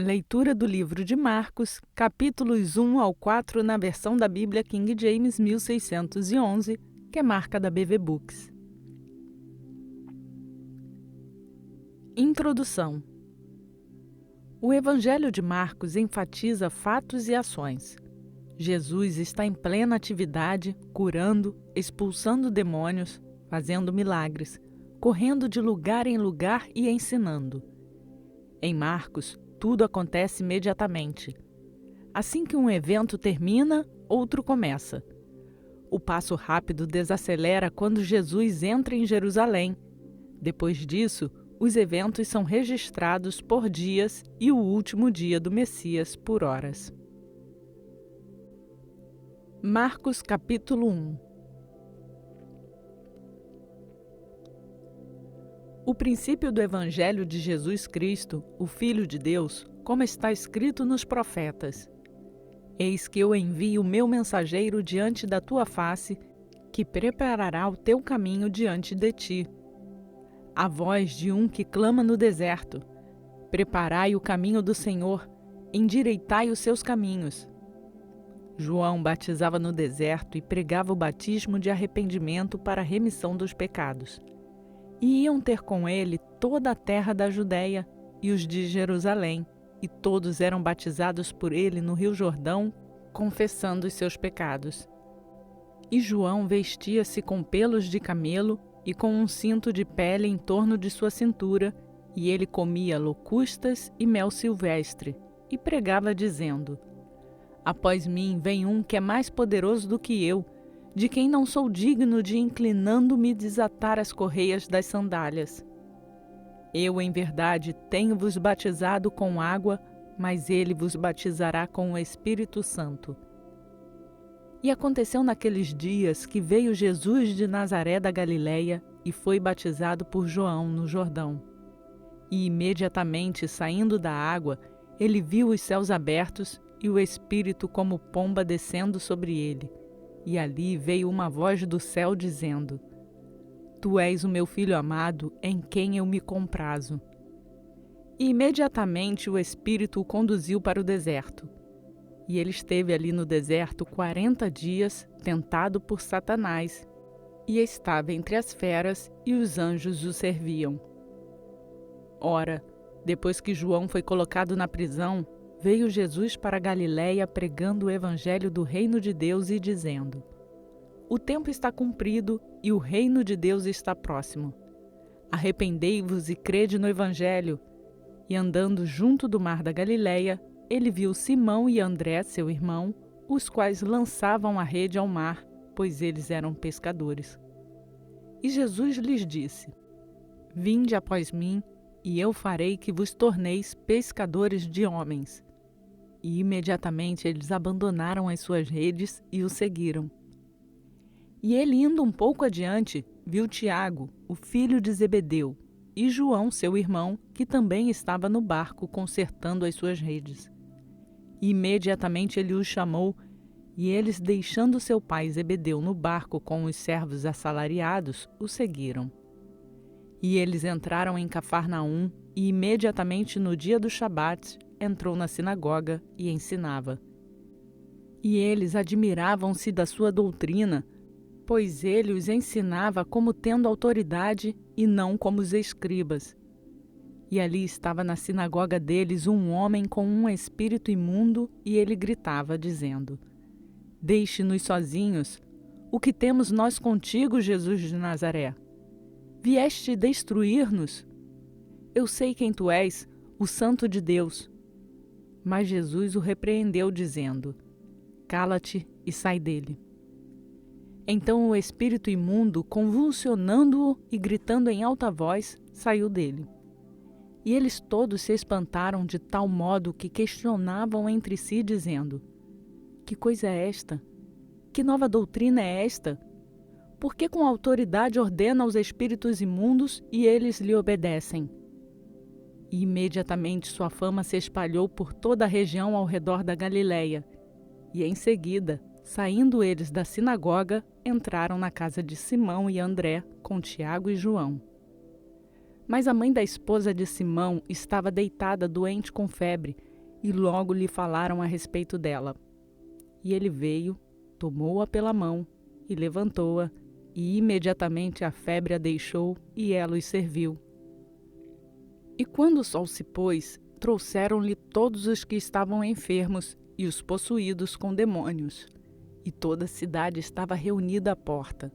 Leitura do livro de Marcos, capítulos 1 ao 4 na versão da Bíblia King James 1611, que é marca da BV Books. Introdução. O Evangelho de Marcos enfatiza fatos e ações. Jesus está em plena atividade, curando, expulsando demônios, fazendo milagres, correndo de lugar em lugar e ensinando. Em Marcos, tudo acontece imediatamente. Assim que um evento termina, outro começa. O passo rápido desacelera quando Jesus entra em Jerusalém. Depois disso, os eventos são registrados por dias e o último dia do Messias por horas. Marcos capítulo 1. O princípio do Evangelho de Jesus Cristo, o Filho de Deus, como está escrito nos profetas. Eis que eu envio o meu mensageiro diante da tua face, que preparará o teu caminho diante de ti. A voz de um que clama no deserto: preparai o caminho do Senhor, endireitai os seus caminhos. João batizava no deserto e pregava o batismo de arrependimento para a remissão dos pecados. E iam ter com ele toda a terra da Judéia e os de Jerusalém, e todos eram batizados por ele no Rio Jordão, confessando os seus pecados. E João vestia-se com pelos de camelo e com um cinto de pele em torno de sua cintura, e ele comia locustas e mel silvestre, e pregava dizendo: após mim vem um que é mais poderoso do que eu, de quem não sou digno de, inclinando-me, desatar as correias das sandálias. Eu, em verdade, tenho-vos batizado com água, mas ele vos batizará com o Espírito Santo. E aconteceu naqueles dias que veio Jesus de Nazaré da Galileia e foi batizado por João no Jordão. E imediatamente, saindo da água, ele viu os céus abertos e o Espírito como pomba descendo sobre ele. E ali veio uma voz do céu dizendo: Tu és o meu Filho amado, em quem eu me comprazo. E imediatamente o Espírito o conduziu para o deserto. E ele esteve ali no deserto 40 dias, tentado por Satanás, e estava entre as feras, e os anjos o serviam. Ora, depois que João foi colocado na prisão, veio Jesus para a Galiléia pregando o evangelho do reino de Deus e dizendo: o tempo está cumprido e o reino de Deus está próximo. Arrependei-vos e crede no evangelho. E andando junto do mar da Galiléia, ele viu Simão e André, seu irmão, os quais lançavam a rede ao mar, pois eles eram pescadores. E Jesus lhes disse: vinde após mim, e eu farei que vos torneis pescadores de homens. E imediatamente eles abandonaram as suas redes e o seguiram. E ele, indo um pouco adiante, viu Tiago, o filho de Zebedeu, e João, seu irmão, que também estava no barco consertando as suas redes. E imediatamente ele os chamou, e eles, deixando seu pai Zebedeu no barco com os servos assalariados, o seguiram. E eles entraram em Cafarnaum, e imediatamente no dia do Shabat entrou na sinagoga e ensinava. E eles admiravam-se da sua doutrina, pois ele os ensinava como tendo autoridade e não como os escribas. E ali estava na sinagoga deles um homem com um espírito imundo, e ele gritava, dizendo: deixe-nos sozinhos. O que temos nós contigo, Jesus de Nazaré? Vieste destruir-nos? Eu sei quem tu és, o Santo de Deus. Mas Jesus o repreendeu, dizendo: cala-te e sai dele. Então o espírito imundo, convulsionando-o e gritando em alta voz, saiu dele. E eles todos se espantaram de tal modo que questionavam entre si, dizendo: que coisa é esta? Que nova doutrina é esta? Por que com autoridade ordena aos espíritos imundos e eles lhe obedecem? E imediatamente sua fama se espalhou por toda a região ao redor da Galileia. E em seguida, saindo eles da sinagoga, entraram na casa de Simão e André, com Tiago e João. Mas a mãe da esposa de Simão estava deitada doente com febre, e logo lhe falaram a respeito dela. E ele veio, tomou-a pela mão e levantou-a, e imediatamente a febre a deixou e ela os serviu. E quando o sol se pôs, trouxeram-lhe todos os que estavam enfermos e os possuídos com demônios. E toda a cidade estava reunida à porta.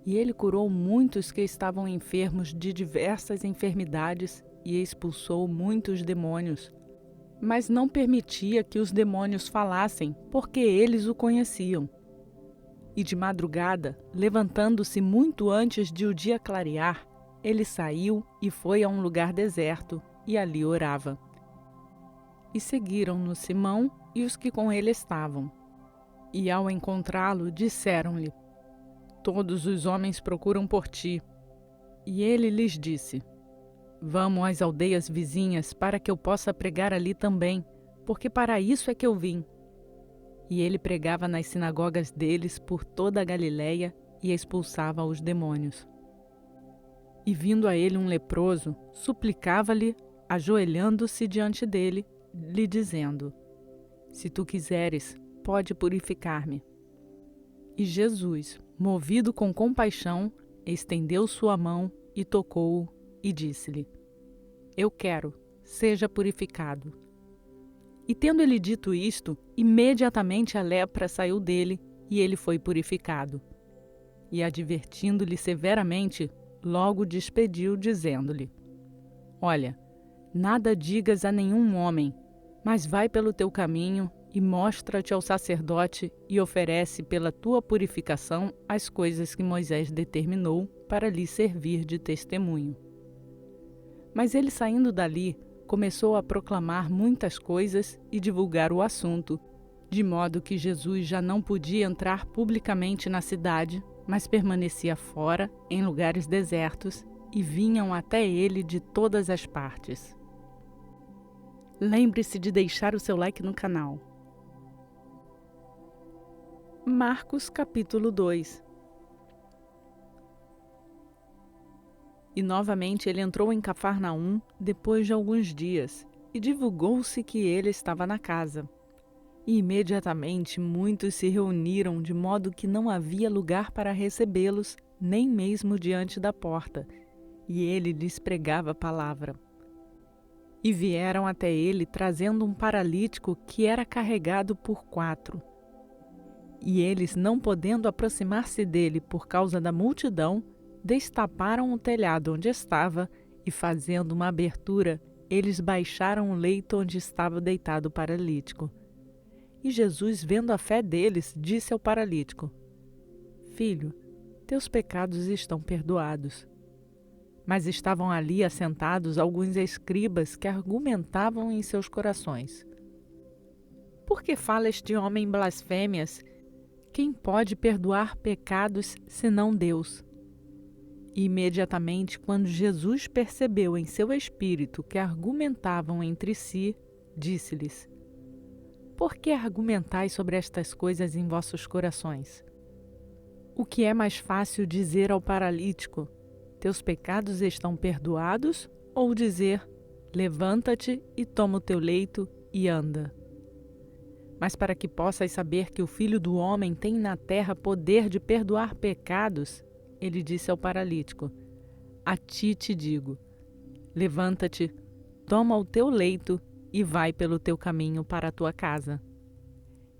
E ele curou muitos que estavam enfermos de diversas enfermidades e expulsou muitos demônios. Mas não permitia que os demônios falassem, porque eles o conheciam. E de madrugada, levantando-se muito antes de o dia clarear, ele saiu e foi a um lugar deserto, e ali orava. E seguiram-no Simão e os que com ele estavam. E ao encontrá-lo, disseram-lhe: Todos os homens procuram por ti. E ele lhes disse: Vamos às aldeias vizinhas, para que eu possa pregar ali também, porque para isso é que eu vim. E ele pregava nas sinagogas deles por toda a Galiléia e expulsava os demônios. E vindo a ele um leproso, suplicava-lhe, ajoelhando-se diante dele, lhe dizendo: Se tu quiseres, pode purificar-me. E Jesus, movido com compaixão, estendeu sua mão e tocou-o e disse-lhe: Eu quero, seja purificado. E tendo ele dito isto, imediatamente a lepra saiu dele e ele foi purificado. E advertindo-lhe severamente, logo despediu, dizendo-lhe: Olha, nada digas a nenhum homem, mas vai pelo teu caminho e mostra-te ao sacerdote e oferece pela tua purificação as coisas que Moisés determinou para lhe servir de testemunho. Mas ele, saindo dali, começou a proclamar muitas coisas e divulgar o assunto, de modo que Jesus já não podia entrar publicamente na cidade, mas permanecia fora, em lugares desertos, e vinham até ele de todas as partes. Lembre-se de deixar o seu like no canal. Marcos capítulo 2. E novamente ele entrou em Cafarnaum depois de alguns dias, e divulgou-se que ele estava na casa. E imediatamente muitos se reuniram, de modo que não havia lugar para recebê-los, nem mesmo diante da porta, e ele lhes pregava a palavra. E vieram até ele trazendo um paralítico que era carregado por 4. E eles, não podendo aproximar-se dele por causa da multidão, destaparam o telhado onde estava e, fazendo uma abertura, eles baixaram o leito onde estava deitado o paralítico. E Jesus, vendo a fé deles, disse ao paralítico: Filho, teus pecados estão perdoados. Mas estavam ali assentados alguns escribas que argumentavam em seus corações: Por que fala este homem blasfêmias? Quem pode perdoar pecados senão Deus? E imediatamente, quando Jesus percebeu em seu espírito que argumentavam entre si, disse-lhes: Por que argumentais sobre estas coisas em vossos corações? O que é mais fácil dizer ao paralítico: Teus pecados estão perdoados? Ou dizer: Levanta-te e toma o teu leito e anda? Mas para que possas saber que o Filho do Homem tem na terra poder de perdoar pecados, ele disse ao paralítico: A ti te digo, levanta-te, toma o teu leito e vai pelo teu caminho para a tua casa.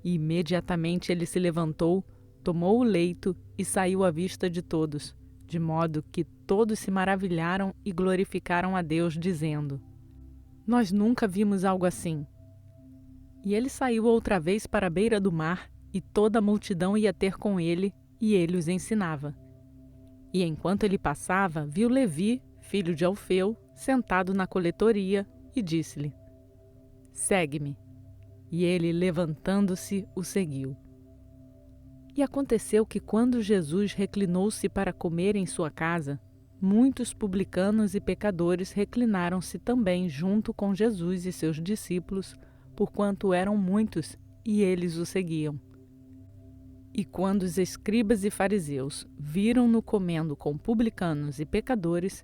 E imediatamente ele se levantou, tomou o leito e saiu à vista de todos, de modo que todos se maravilharam e glorificaram a Deus, dizendo: Nós nunca vimos algo assim. E ele saiu outra vez para a beira do mar, e toda a multidão ia ter com ele, e ele os ensinava. E enquanto ele passava, viu Levi, filho de Alfeu, sentado na coletoria, e disse-lhe: Segue-me. E ele, levantando-se, o seguiu. E aconteceu que, quando Jesus reclinou-se para comer em sua casa, muitos publicanos e pecadores reclinaram-se também junto com Jesus e seus discípulos, porquanto eram muitos, e eles o seguiam. E quando os escribas e fariseus viram-no comendo com publicanos e pecadores,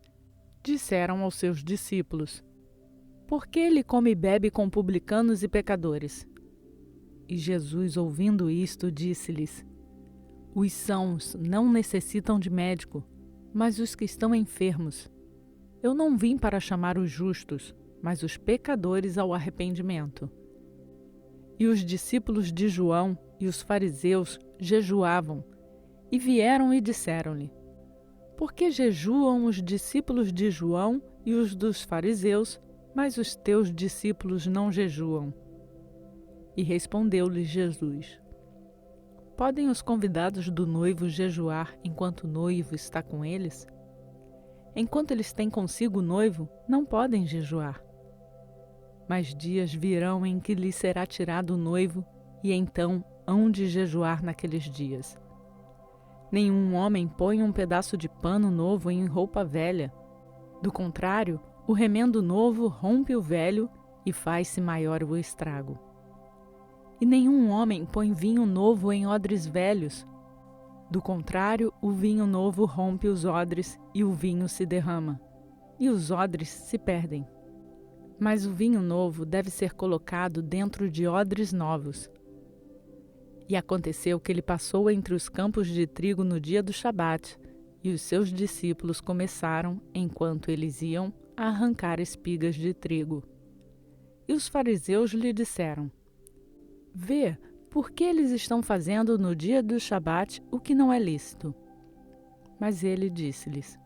disseram aos seus discípulos: Por que ele come e bebe com publicanos e pecadores? E Jesus, ouvindo isto, disse-lhes: Os sãos não necessitam de médico, mas os que estão enfermos. Eu não vim para chamar os justos, mas os pecadores ao arrependimento. E os discípulos de João e os fariseus jejuavam, e vieram e disseram-lhe: Por que jejuam os discípulos de João e os dos fariseus, mas os teus discípulos não jejuam? E respondeu-lhes Jesus: Podem os convidados do noivo jejuar enquanto o noivo está com eles? Enquanto eles têm consigo o noivo, não podem jejuar. Mas dias virão em que lhes será tirado o noivo, e então hão de jejuar naqueles dias. Nenhum homem põe um pedaço de pano novo em roupa velha. Do contrário, o remendo novo rompe o velho e faz-se maior o estrago. E nenhum homem põe vinho novo em odres velhos. Do contrário, o vinho novo rompe os odres e o vinho se derrama, e os odres se perdem. Mas o vinho novo deve ser colocado dentro de odres novos. E aconteceu que ele passou entre os campos de trigo no dia do Shabat, e os seus discípulos começaram, enquanto eles iam, a arrancar espigas de trigo. E os fariseus lhe disseram: Vê, por que eles estão fazendo no dia do Shabat o que não é lícito? Mas ele disse-lhes: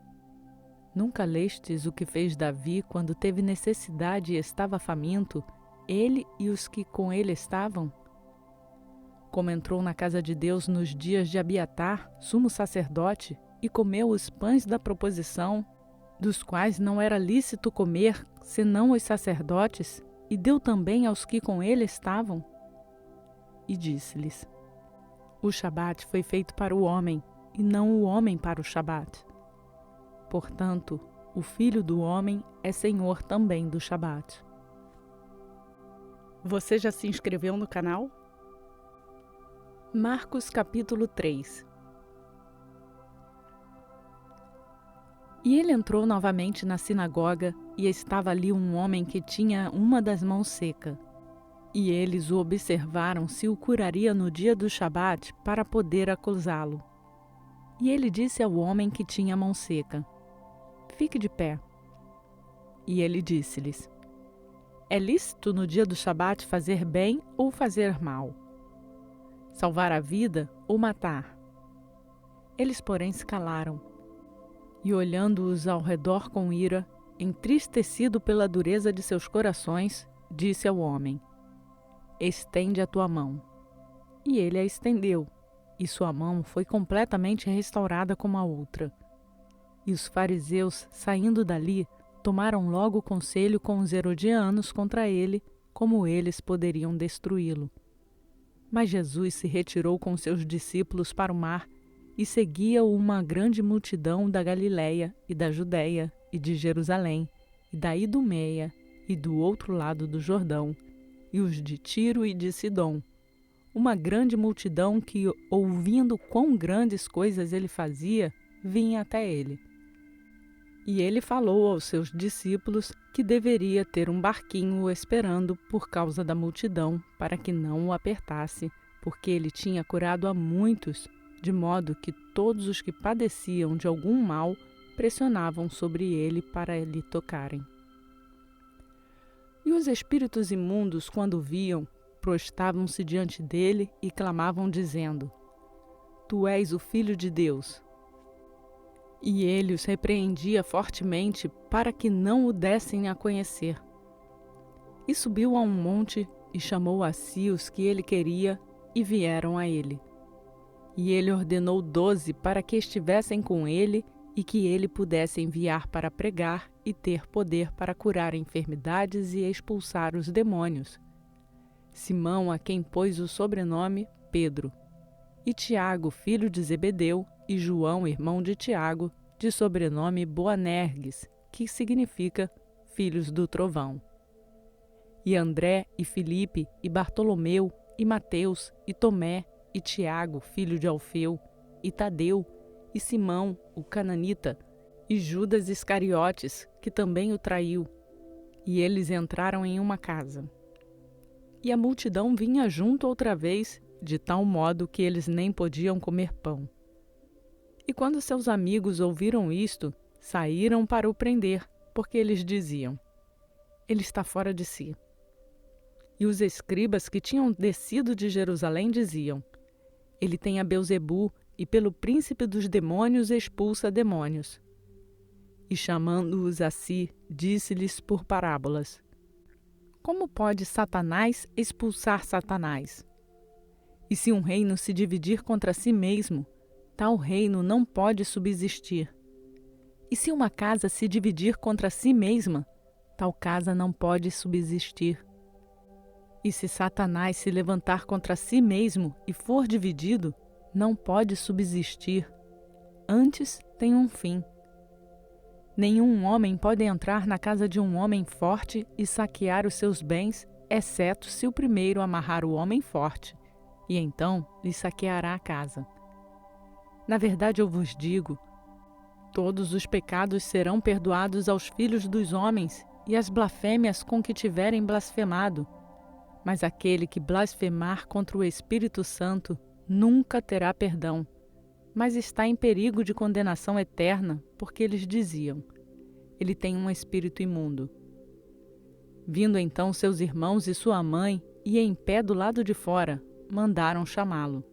Nunca lestes o que fez Davi quando teve necessidade e estava faminto, ele e os que com ele estavam? Como entrou na casa de Deus nos dias de Abiatar, sumo sacerdote, e comeu os pães da proposição, dos quais não era lícito comer, senão os sacerdotes, e deu também aos que com ele estavam? E disse-lhes: O Shabat foi feito para o homem, e não o homem para o Shabat. Portanto, o Filho do Homem é Senhor também do Shabat. Você já se inscreveu no canal? Marcos capítulo 3. E ele entrou novamente na sinagoga, e estava ali um homem que tinha uma das mãos seca. E eles o observaram se o curaria no dia do Shabat para poder acusá-lo. E ele disse ao homem que tinha a mão seca: Fique de pé. E ele disse-lhes: É lícito no dia do Shabat fazer bem ou fazer mal? Salvar a vida ou matar? Eles, porém, se calaram. E olhando-os ao redor com ira, entristecido pela dureza de seus corações, disse ao homem: Estende a tua mão. E ele a estendeu, e sua mão foi completamente restaurada como a outra. E os fariseus, saindo dali, tomaram logo conselho com os herodianos contra ele, como eles poderiam destruí-lo. Mas Jesus se retirou com seus discípulos para o mar, e seguia-o uma grande multidão da Galiléia e da Judéia e de Jerusalém, e da Idumeia e do outro lado do Jordão, e os de Tiro e de Sidom. Uma grande multidão que, ouvindo quão grandes coisas ele fazia, vinha até ele. E ele falou aos seus discípulos que deveria ter um barquinho o esperando por causa da multidão, para que não o apertasse, porque ele tinha curado a muitos, de modo que todos os que padeciam de algum mal pressionavam sobre ele para lhe tocarem. E os espíritos imundos, quando viam, prostravam-se diante dele e clamavam, dizendo: Tu és o Filho de Deus. E ele os repreendia fortemente para que não o dessem a conhecer. E subiu a um monte e chamou a si os que ele queria, e vieram a ele. E ele ordenou 12 para que estivessem com ele e que ele pudesse enviar para pregar e ter poder para curar enfermidades e expulsar os demônios. Simão, a quem pôs o sobrenome Pedro, e Tiago, filho de Zebedeu, e João, irmão de Tiago, de sobrenome Boanerges, que significa filhos do trovão. E André, e Filipe, e Bartolomeu, e Mateus, e Tomé, e Tiago, filho de Alfeu, e Tadeu, e Simão, o cananita, e Judas Iscariotes, que também o traiu. E eles entraram em uma casa. E a multidão vinha junto outra vez, de tal modo que eles nem podiam comer pão. E quando seus amigos ouviram isto, saíram para o prender, porque eles diziam: ele está fora de si. E os escribas que tinham descido de Jerusalém diziam: ele tem a Beelzebu, e pelo príncipe dos demônios expulsa demônios. E chamando-os a si, disse-lhes por parábolas: como pode Satanás expulsar Satanás? E se um reino se dividir contra si mesmo, tal reino não pode subsistir. E se uma casa se dividir contra si mesma, tal casa não pode subsistir. E se Satanás se levantar contra si mesmo e for dividido, não pode subsistir. Antes tem um fim. Nenhum homem pode entrar na casa de um homem forte e saquear os seus bens, exceto se o primeiro amarrar o homem forte, e então lhe saqueará a casa. Na verdade eu vos digo, todos os pecados serão perdoados aos filhos dos homens e as blasfêmias com que tiverem blasfemado, mas aquele que blasfemar contra o Espírito Santo nunca terá perdão, mas está em perigo de condenação eterna, porque eles diziam: ele tem um espírito imundo. Vindo então seus irmãos e sua mãe, e em pé do lado de fora, mandaram chamá-lo.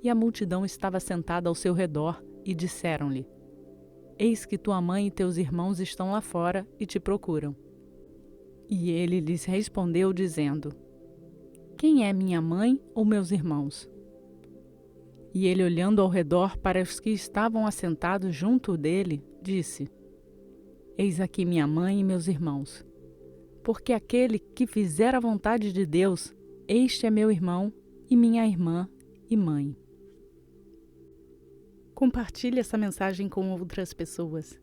E a multidão estava sentada ao seu redor, e disseram-lhe: eis que tua mãe e teus irmãos estão lá fora e te procuram. E ele lhes respondeu, dizendo: quem é minha mãe ou meus irmãos? E ele, olhando ao redor para os que estavam assentados junto dele, disse: eis aqui minha mãe e meus irmãos. Porque aquele que fizer a vontade de Deus, este é meu irmão e minha irmã e mãe. Compartilhe essa mensagem com outras pessoas.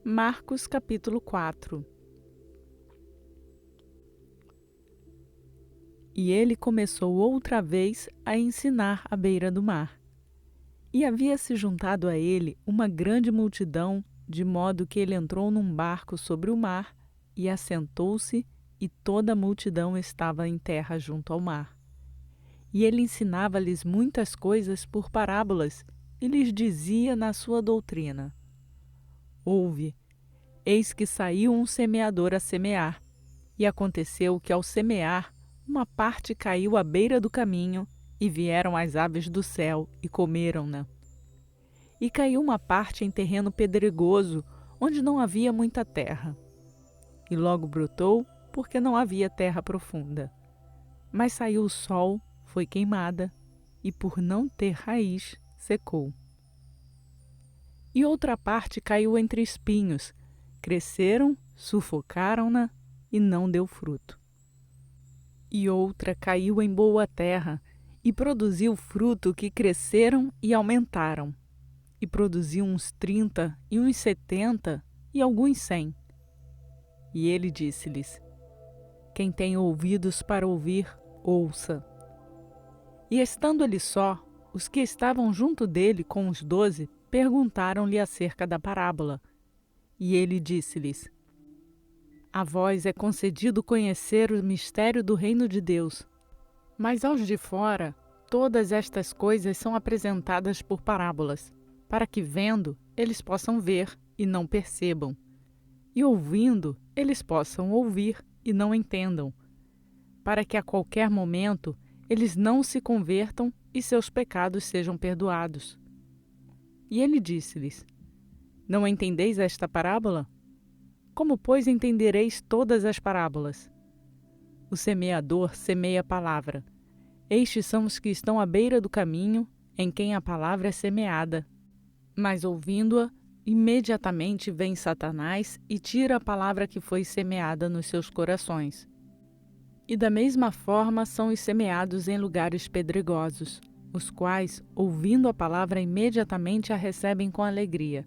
Marcos capítulo 4. E ele começou outra vez a ensinar à beira do mar. E havia-se juntado a ele uma grande multidão, de modo que ele entrou num barco sobre o mar e assentou-se, e toda a multidão estava em terra junto ao mar. E ele ensinava-lhes muitas coisas por parábolas, e lhes dizia na sua doutrina: ouve, eis que saiu um semeador a semear, e aconteceu que ao semear, uma parte caiu à beira do caminho, e vieram as aves do céu e comeram-na. E caiu uma parte em terreno pedregoso, onde não havia muita terra. E logo brotou, porque não havia terra profunda. Mas saiu o sol, foi queimada, e por não ter raiz, secou. E outra parte caiu entre espinhos, cresceram, sufocaram-na, e não deu fruto. E outra caiu em boa terra, e produziu fruto que cresceram e aumentaram. E produziu uns 30, e uns 70, e alguns 100. E ele disse-lhes: quem tem ouvidos para ouvir, ouça. E estando ele só, os que estavam junto dele com os 12 perguntaram-lhe acerca da parábola. E ele disse-lhes: a vós é concedido conhecer o mistério do reino de Deus, mas aos de fora todas estas coisas são apresentadas por parábolas, para que vendo eles possam ver e não percebam, e ouvindo eles possam ouvir e não entendam, para que a qualquer momento eles não se convertam e seus pecados sejam perdoados. E ele disse-lhes: não entendeis esta parábola? Como, pois, entendereis todas as parábolas? O semeador semeia a palavra. Estes são os que estão à beira do caminho, em quem a palavra é semeada. Mas ouvindo-a, imediatamente vem Satanás e tira a palavra que foi semeada nos seus corações. E da mesma forma são os semeados em lugares pedregosos, os quais, ouvindo a palavra, imediatamente a recebem com alegria,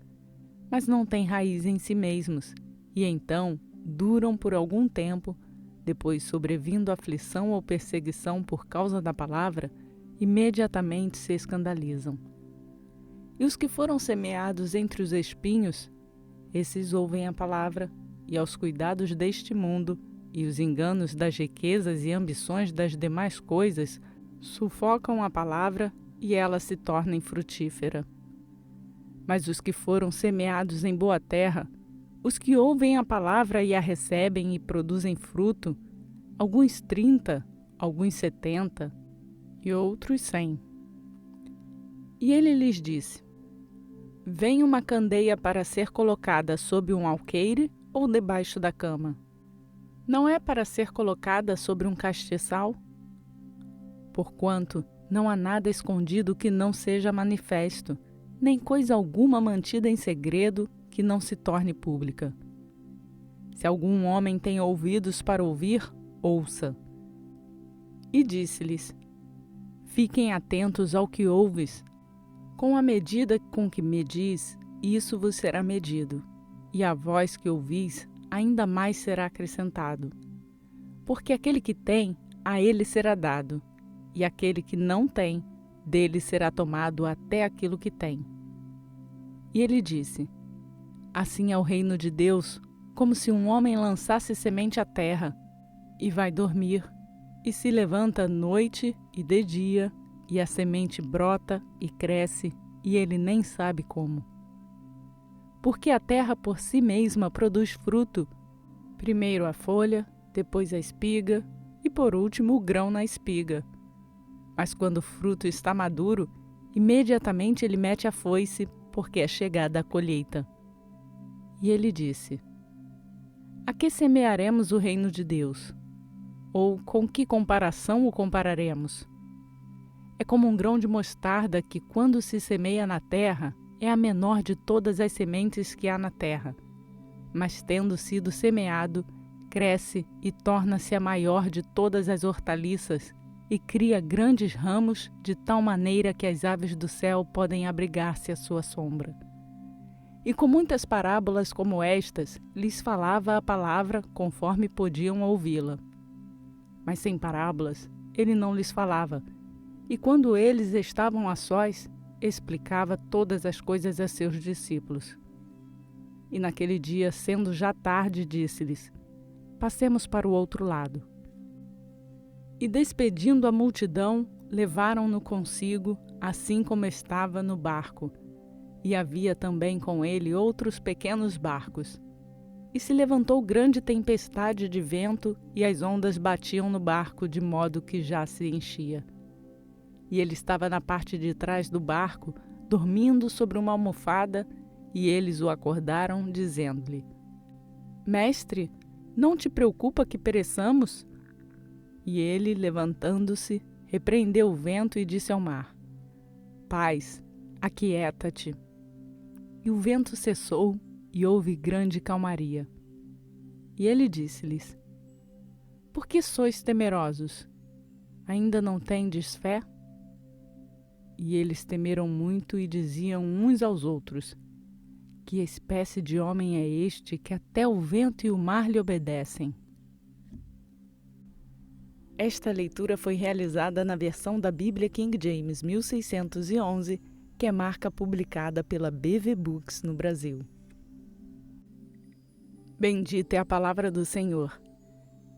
mas não têm raiz em si mesmos, e então duram por algum tempo. Depois, sobrevindo aflição ou perseguição por causa da palavra, imediatamente se escandalizam. E os que foram semeados entre os espinhos, esses ouvem a palavra e aos cuidados deste mundo e os enganos das riquezas e ambições das demais coisas sufocam a palavra e ela se torna infrutífera. Mas os que foram semeados em boa terra, os que ouvem a palavra e a recebem e produzem fruto, alguns 30, alguns 70 e outros 100. E ele lhes disse: Vem uma candeia para ser colocada sob um alqueire ou debaixo da cama? Não é para ser colocada sobre um castiçal? Porquanto não há nada escondido que não seja manifesto, nem coisa alguma mantida em segredo que não se torne pública. Se algum homem tem ouvidos para ouvir, ouça. E disse-lhes: Fiquem atentos ao que ouves. Com a medida com que medis, isso vos será medido, e a vós que ouvis, ainda mais será acrescentado. Porque aquele que tem, a ele será dado, e aquele que não tem, dele será tomado até aquilo que tem. E ele disse: Assim é o reino de Deus, como se um homem lançasse semente à terra, e vai dormir, e se levanta noite e de dia, e a semente brota e cresce, e ele nem sabe como. Porque a terra por si mesma produz fruto, primeiro a folha, depois a espiga, e por último o grão na espiga. Mas quando o fruto está maduro, imediatamente ele mete a foice, porque é chegada a colheita. E ele disse: A que semearemos o reino de Deus? Ou com que comparação o compararemos? É como um grão de mostarda que, quando se semeia na terra, é a menor de todas as sementes que há na terra. Mas, tendo sido semeado, cresce e torna-se a maior de todas as hortaliças e cria grandes ramos, de tal maneira que as aves do céu podem abrigar-se à sua sombra. E com muitas parábolas como estas, lhes falava a palavra conforme podiam ouvi-la. Mas sem parábolas, ele não lhes falava, e quando eles estavam a sós, explicava todas as coisas a seus discípulos. E naquele dia, sendo já tarde, disse-lhes: Passemos para o outro lado. E despedindo a multidão, levaram-no consigo, assim como estava no barco. E havia também com ele outros pequenos barcos. E se levantou grande tempestade de vento, e as ondas batiam no barco, de modo que já se enchia. E ele estava na parte de trás do barco, dormindo sobre uma almofada, e eles o acordaram, dizendo-lhe: Mestre, não te preocupa que pereçamos? E ele, levantando-se, repreendeu o vento e disse ao mar: Paz, aquieta-te. E o vento cessou, e houve grande calmaria. E ele disse-lhes: Por que sois temerosos? Ainda não tendes fé? E eles temeram muito e diziam uns aos outros: Que espécie de homem é este que até o vento e o mar lhe obedecem? Esta leitura foi realizada na versão da Bíblia King James 1611, que é marca publicada pela BV Books no Brasil. Bendita é a palavra do Senhor.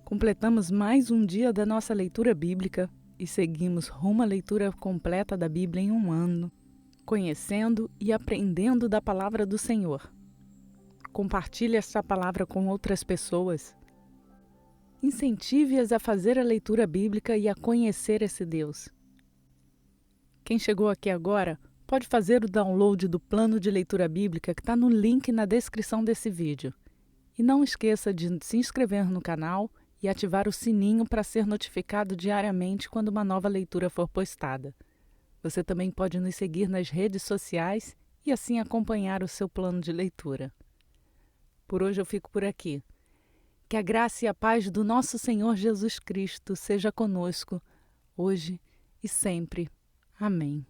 Completamos mais um dia da nossa leitura bíblica e seguimos rumo à leitura completa da Bíblia em um ano, conhecendo e aprendendo da palavra do Senhor. Compartilhe esta palavra com outras pessoas. Incentive-as a fazer a leitura bíblica e a conhecer esse Deus. Quem chegou aqui agora pode fazer o download do plano de leitura bíblica que está no link na descrição desse vídeo. E não esqueça de se inscrever no canal e ativar o sininho para ser notificado diariamente quando uma nova leitura for postada. Você também pode nos seguir nas redes sociais e assim acompanhar o seu plano de leitura. Por hoje eu fico por aqui. Que a graça e a paz do nosso Senhor Jesus Cristo seja conosco, hoje e sempre. Amém.